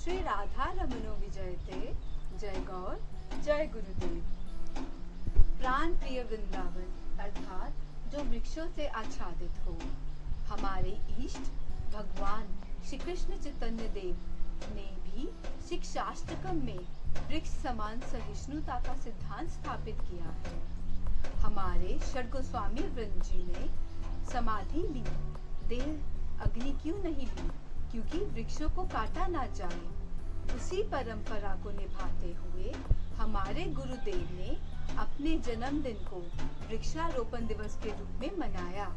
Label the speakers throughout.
Speaker 1: श्री राधा रमनो विजयते। जय गौर, जय गुरुदेव। प्राण प्रिय वृंदावन अर्थात जो वृक्षों से आच्छादित हो, हमारे इष्ट भगवान श्री कृष्ण चैतन्य देव ने भी शिक्षाष्टकम में वृक्ष समान सहिष्णुता का सिद्धांत स्थापित किया है। हमारे षड गोस्वामी वृंद जी ने समाधि ली, देह अग्नि क्यों नहीं ली? क्योंकि वृक्षों को काटा ना जाए। उसी परंपरा को निभाते हुए हमारे गुरुदेव ने अपने जन्मदिन को वृक्षारोपण दिवस के रूप में मनाया।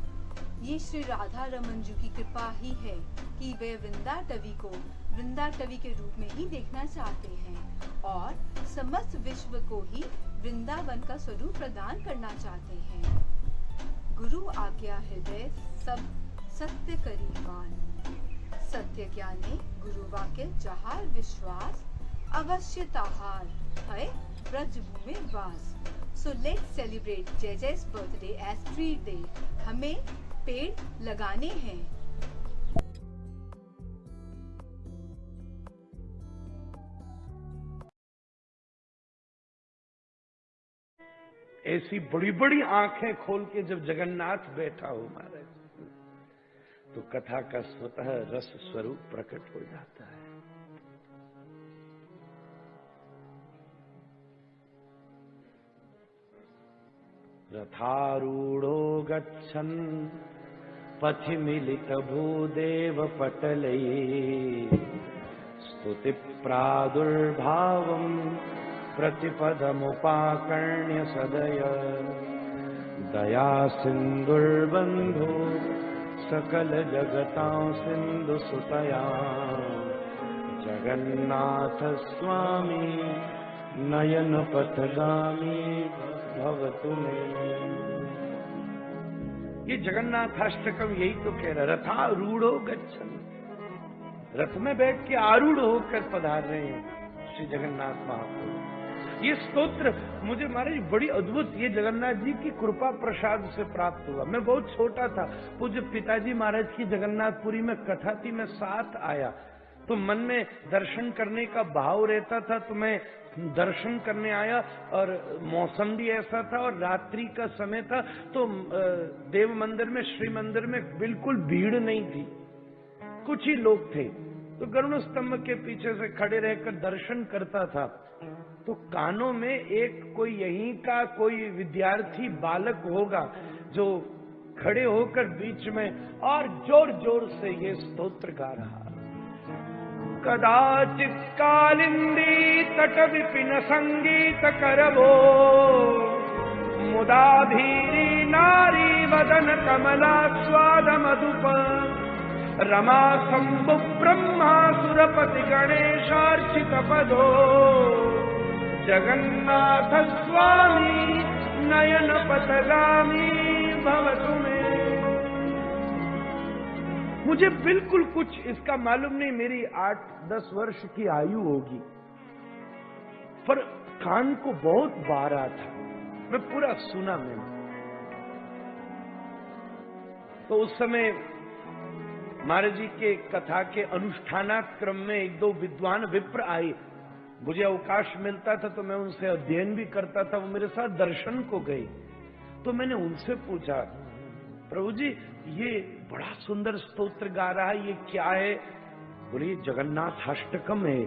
Speaker 1: ये श्री राधा रमन जी की कृपा ही है कि वे वृंदाटवी को वृंदाटवी के रूप में ही देखना चाहते हैं और समस्त विश्व को ही वृंदावन का स्वरूप प्रदान करना चाहते हैं। गुरु आज्ञा हृदय सब सत्य करीमान, सत्य ज्ञाने गुरु वाक्य जहार विश्वास, अवश्य ताहार है ब्रज भूमि वास। सो लेट्स सेलिब्रेट जय जय's बर्थडे एज ट्री डे। हमें पेड़ लगाने हैं।
Speaker 2: ऐसी बड़ी बड़ी आंखें खोल के जब जगन्नाथ बैठा हो महाराज, तो कथा का स्वतः रस स्वरूप प्रकट हो जाता है। रथारूढ़ो गच्छन् पथि मिलित भूदेव पटलै, स्तुति प्रादुर्भावम् प्रतिपदमुपाकर्ण्य सदय, दया सिन्धुर्बन्धु सकल जगतां सिंधु सुतया, जगन्नाथ स्वामी नयन पथगामी भवतु मे। ये जगन्नाथाष्टकम यही तो कह रहा, रथारूढ़ो गच्छन्, रथ में बैठ के आरूढ़ होकर पधार रहे हैं श्री जगन्नाथ महाप्रभु। ये स्तोत्र मुझे महाराज बड़ी अद्भुत, ये जगन्नाथ जी की कृपा प्रसाद से प्राप्त हुआ। मैं बहुत छोटा था, पूज्य पिताजी महाराज की जगन्नाथपुरी में कथा थी, मैं साथ आया तो मन में दर्शन करने का भाव रहता था, तो मैं दर्शन करने आया और मौसम भी ऐसा था और रात्रि का समय था, तो देव मंदिर में श्री मंदिर में बिल्कुल भीड़ नहीं थी, कुछ ही लोग थे। तो गरुड़ स्तंभ के पीछे से खड़े रहकर दर्शन करता था, तो कानों में एक कोई यहीं का कोई विद्यार्थी बालक होगा जो खड़े होकर बीच में और जोर जोर से ये स्तोत्र गा रहा। कदाचित कालिंदी तट विपिन संगीत करवो, मुदा धीरी नारी वदन कमला स्वाद मधुप, रमा शंभु ब्रह्मा सुरपति गणेशार्चित पदो, जगन्नाथ स्वामी नयन पथगामी भवतु मे। मुझे बिल्कुल कुछ इसका मालूम नहीं, मेरी 8-10 वर्ष की आयु होगी, पर कान को बहुत बारा था, मैं पूरा सुना मैंने। तो उस समय महाराज जी के कथा के अनुष्ठानाक्रम में एक दो विद्वान विप्र आए, मुझे अवकाश मिलता था तो मैं उनसे अध्ययन भी करता था, वो मेरे साथ दर्शन को गए। तो मैंने उनसे पूछा, प्रभु जी ये बड़ा सुंदर स्तोत्र गा रहा है, ये क्या है? बोले ये जगन्नाथाष्टकम है।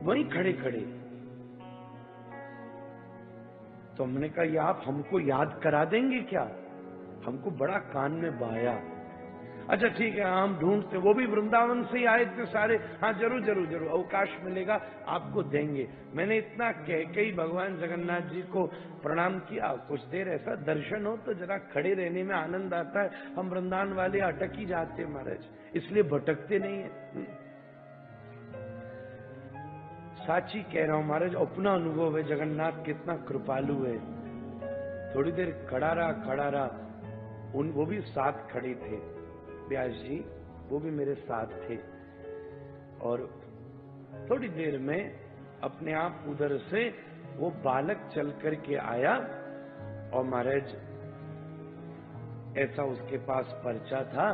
Speaker 2: वहीं खड़े खड़े तो हमने कहा, ये आप हमको याद करा देंगे क्या? हमको बड़ा कान में बाया। अच्छा ठीक है, हम ढूंढते, वो भी वृंदावन से ही आए थे सारे। हाँ जरूर जरूर जरूर, अवकाश मिलेगा आपको देंगे। मैंने इतना कह के ही भगवान जगन्नाथ जी को प्रणाम किया। कुछ देर ऐसा दर्शन हो तो जरा खड़े रहने में आनंद आता है। हम वृंदावन वाले अटक ही जाते हैं महाराज, इसलिए भटकते नहीं है। साची कह रहा हूं महाराज, अपना अनुभव है, जगन्नाथ कितना कृपालु है। थोड़ी देर खड़ा रहा, वो भी साथ खड़े थे, व्यास जी वो भी मेरे साथ थे। और थोड़ी देर में अपने आप उधर से वो बालक चल करके आया और महाराज ऐसा उसके पास पर्चा था,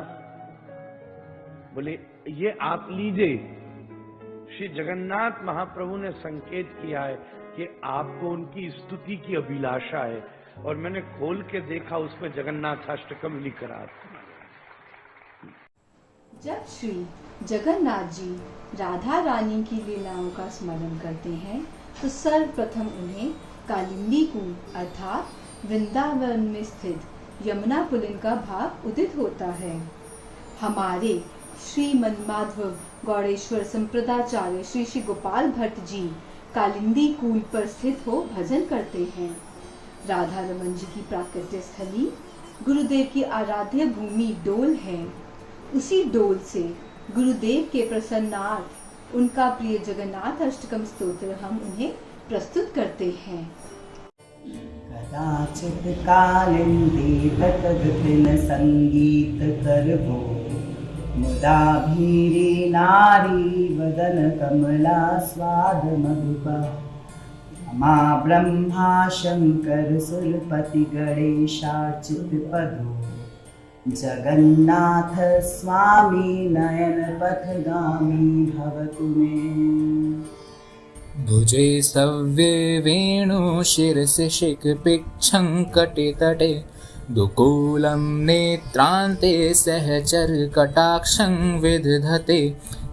Speaker 2: बोले ये आप लीजिए। श्री जगन्नाथ महाप्रभु ने संकेत किया है कि आपको उनकी स्तुति की अभिलाषा है, और मैंने खोल के देखा उसमें जगन्नाथाष्टकम लिख रहा था।
Speaker 1: जब श्री जगन्नाथ जी राधा रानी की लीलाओं का स्मरण करते हैं तो सर्वप्रथम उन्हें कालिंदी कुंड अर्थात वृंदावन में स्थित यमुना पुलिन का भाव उदित होता है। हमारे श्री मनमाधव गौड़ेश्वर संप्रदाचार्य श्री श्री गोपाल भट्ट जी कालिंदी कुंड पर स्थित हो भजन करते हैं। राधा रमन जी की प्राकट्य स्थली गुरुदेव की आराध्य भूमि डोल है। उसी डोल से गुरुदेव के प्रसन्नार्थ उनका प्रिय जगन्नाथ अष्टकम स्तोत्र हम उन्हें प्रस्तुत करते हैं।
Speaker 3: कदाचित कालिंदी तटविपिन संगीत करबो, मुदा भीरी नारी वदन कमला स्वाद मधुपा। मा ब्रह्मा शंकर सुरपति गणेशाच्युत पदो, जगन्नाथ स्वामी नयन पथगामी भवतु मे।
Speaker 4: भुजे सव्ये वेणु शिरसि शिखपिच्छं कटितटे, दुकूलं नेत्रान्ते सहचर कटाक्षं विदधते।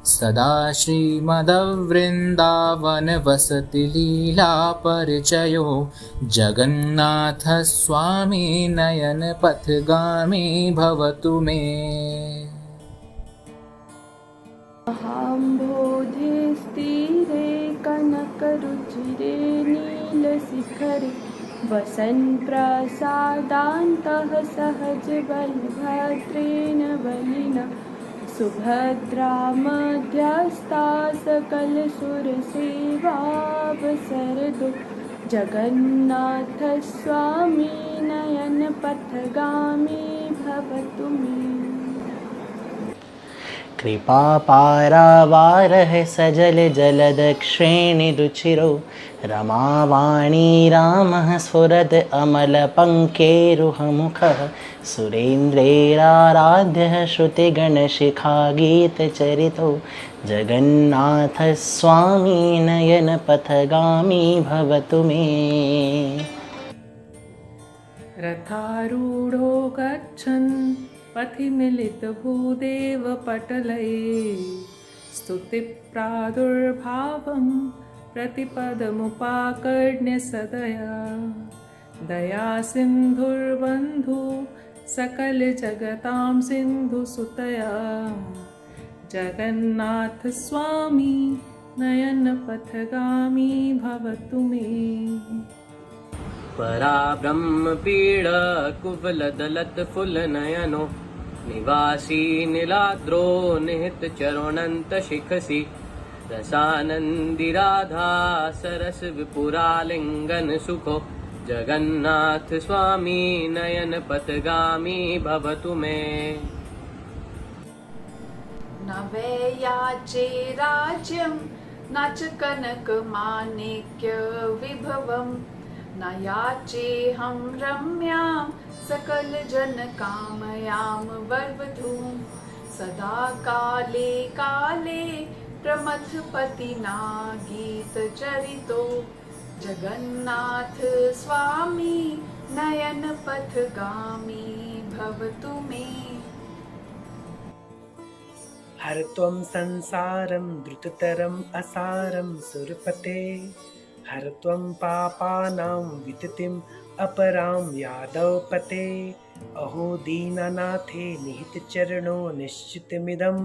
Speaker 4: सदा श्रीमद्वृन्दावन वसति लीला परिचयो, जगन्नाथ स्वामी नयन पथगामी भवतु मे।
Speaker 5: अहाम्बोधे स्थिरे कनकरुचिरे नीलशिखरे, वसन् प्रसादान्तः सहज बलभद्रेण बलिना। सुभद्रा मध्यस्था सकलसुरसेवावसरदो, जगन्नाथ स्वामी नयन पथगामी भवतु मे।
Speaker 3: कृपा पारावारः सजल जलदक्षिणी रुचिरो, रमावाणी रामः स्फुरद अमलपङ्केरुहमुखः। सुरेन्द्रैराराध्यः श्रुतिगणशिखागीतचरितो, जगन्नाथ स्वामी नयन पथगामी भवतु मे।
Speaker 6: रथारूढो गच्छन् पथि मिलितभूदेव पटलये, स्तुतिप्रादुर्भावं प्रतिपदमुपाकर्ण्य सदया। दया सिन्धुर्बन्धु सकल जगतां सिन्धुसुतया, जगन्नाथ स्वामी नयन पथगामी भवतु मे।
Speaker 7: परा ब्रह्मपीड कुवलदलत फुलनयनो, निवासी नीलाद्रो निहित चरणन्त शिखसि। रसानन्दी राधा सरस विपुरालिङ्गन सुखो, जगन्नाथ स्वामी नयन पथगामी भवतु मे।
Speaker 1: न वै याचे राज्यं न च कनक माणिक्य विभवं, न याचेऽहं रम्यां सकल जन कामयां वरवधूं। सदा काले काले प्रमथपतिना गीत चरितो, जगन्नाथ स्वामी नयन पथगामी भवतु मे।
Speaker 3: हर त्वं संसारं द्रुततरम् असारं सुरपते, हर त्वं पापानां विततिम् अपरां यादवपते। अहो दीननाथे निहित चरणो निश्चितमिदं,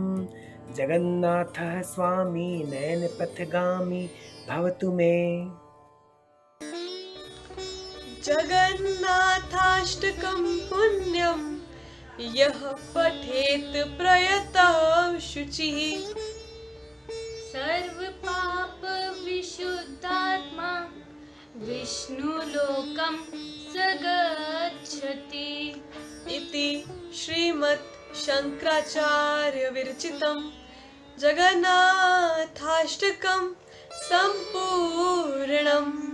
Speaker 3: जगन्नाथः स्वामी नयन पथगामी भवतु मे।
Speaker 5: जगन्नाथाष्टकं पुण्यं यः पठेत् प्रयतः शुचिः,
Speaker 8: सर्वपाप विशुद्धात्मा विष्णुलोकं सगच्छति।
Speaker 5: इति श्रीमद् शंकराचार्य विरचितं जगन्नाथाष्टकं सम्पूर्णम्।